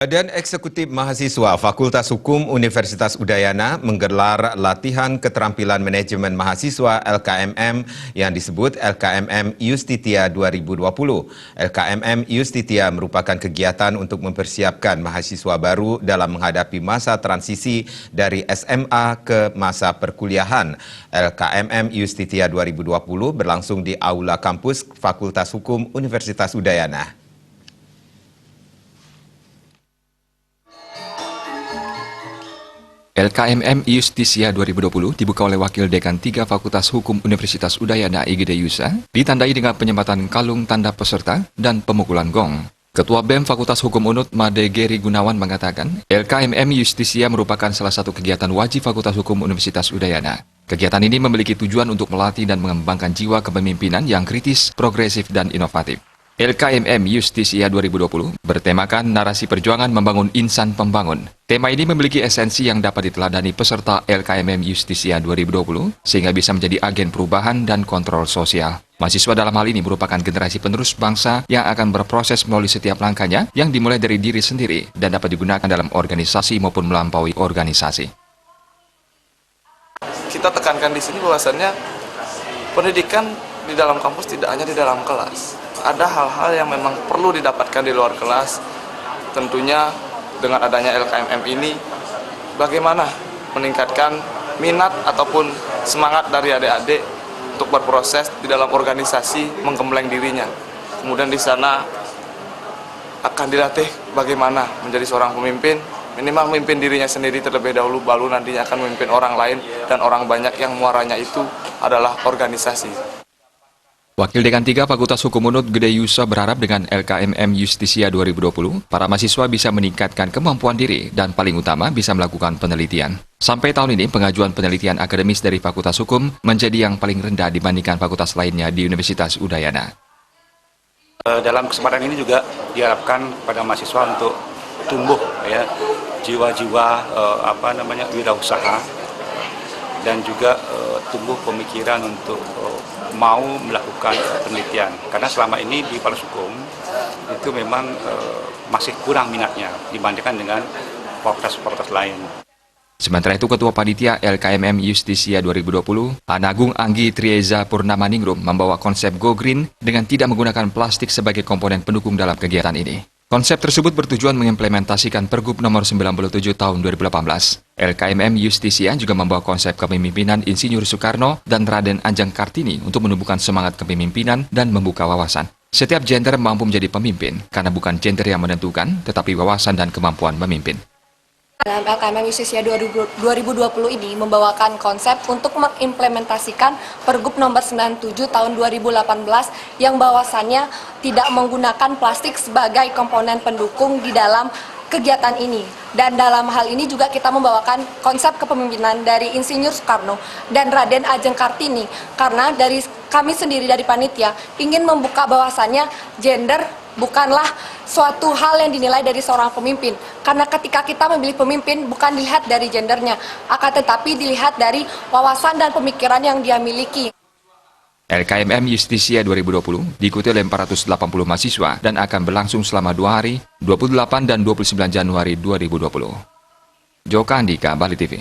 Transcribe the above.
Badan Eksekutif Mahasiswa Fakultas Hukum Universitas Udayana menggelar latihan keterampilan manajemen mahasiswa LKMM yang disebut LKMM Yustitia 2020. LKMM Yustitia merupakan kegiatan untuk mempersiapkan mahasiswa baru dalam menghadapi masa transisi dari SMA ke masa perkuliahan. LKMM Yustitia 2020 berlangsung di Aula Kampus Fakultas Hukum Universitas Udayana. LKMM Yustitia 2020 dibuka oleh Wakil Dekan 3 Fakultas Hukum Universitas Udayana IGD Yusa, ditandai dengan penyembatan kalung tanda peserta dan pemukulan gong. Ketua BEM Fakultas Hukum UNUD Made Geri Gunawan mengatakan, LKMM Yustitia merupakan salah satu kegiatan wajib Fakultas Hukum Universitas Udayana. Kegiatan ini memiliki tujuan untuk melatih dan mengembangkan jiwa kepemimpinan yang kritis, progresif, dan inovatif. LKMM Yustitia 2020 bertemakan narasi perjuangan membangun insan pembangun. Tema ini memiliki esensi yang dapat diteladani peserta LKMM Yustitia 2020 sehingga bisa menjadi agen perubahan dan kontrol sosial. Mahasiswa dalam hal ini merupakan generasi penerus bangsa yang akan berproses melalui setiap langkahnya yang dimulai dari diri sendiri dan dapat digunakan dalam organisasi maupun melampaui organisasi. Kita tekankan di sini bahwasannya pendidikan di dalam kampus tidak hanya di dalam kelas. Ada hal-hal yang memang perlu didapatkan di luar kelas. Tentunya dengan adanya LKMM ini, bagaimana meningkatkan minat ataupun semangat dari adik-adik untuk berproses di dalam organisasi, menggembleng dirinya. Kemudian di sana akan dilatih bagaimana menjadi seorang pemimpin, minimal memimpin dirinya sendiri terlebih dahulu, baru nantinya akan memimpin orang lain dan orang banyak yang muaranya itu adalah organisasi. Wakil Dekan 3 Fakultas Hukum UNUD Gede Yusa berharap dengan LKMM Yustitia 2020, para mahasiswa bisa meningkatkan kemampuan diri dan paling utama bisa melakukan penelitian. Sampai tahun ini, pengajuan penelitian akademis dari Fakultas Hukum menjadi yang paling rendah dibandingkan fakultas lainnya di Universitas Udayana. Dalam kesempatan ini juga diharapkan pada mahasiswa untuk tumbuh ya jiwa-jiwa wirausaha dan juga tumbuh pemikiran untuk mau melakukan penelitian, karena selama ini di Fakultas Hukum itu memang masih kurang minatnya dibandingkan dengan fakultas-fakultas lain. Sementara itu, Ketua Panitia LKMM Yustitia 2020, Anagung Anggi Trieza Purnamaningrum membawa konsep Go Green dengan tidak menggunakan plastik sebagai komponen pendukung dalam kegiatan ini. Konsep tersebut bertujuan mengimplementasikan Pergub nomor 97 tahun 2018. LKMM Yustitia juga membawa konsep kepemimpinan Insinyur Soekarno dan Raden Ajeng Kartini untuk menumbuhkan semangat kepemimpinan dan membuka wawasan. Setiap gender mampu menjadi pemimpin, karena bukan gender yang menentukan, tetapi wawasan dan kemampuan memimpin. Dalam LKMM Yustitia 2020 ini membawakan konsep untuk mengimplementasikan Pergub nomor 97 tahun 2018 yang bahwasannya tidak menggunakan plastik sebagai komponen pendukung di dalam kegiatan ini. Dan dalam hal ini juga kita membawakan konsep kepemimpinan dari Insinyur Soekarno dan Raden Ajeng Kartini, karena dari kami sendiri dari panitia ingin membuka bahwasannya gender bukanlah suatu hal yang dinilai dari seorang pemimpin, karena ketika kita memilih pemimpin bukan dilihat dari gendernya, akan tetapi dilihat dari wawasan dan pemikiran yang dia miliki. LKMM Yustitia 2020 diikuti oleh 480 mahasiswa dan akan berlangsung selama 2 hari, 28 dan 29 Januari 2020. Joka Andika, Bali TV.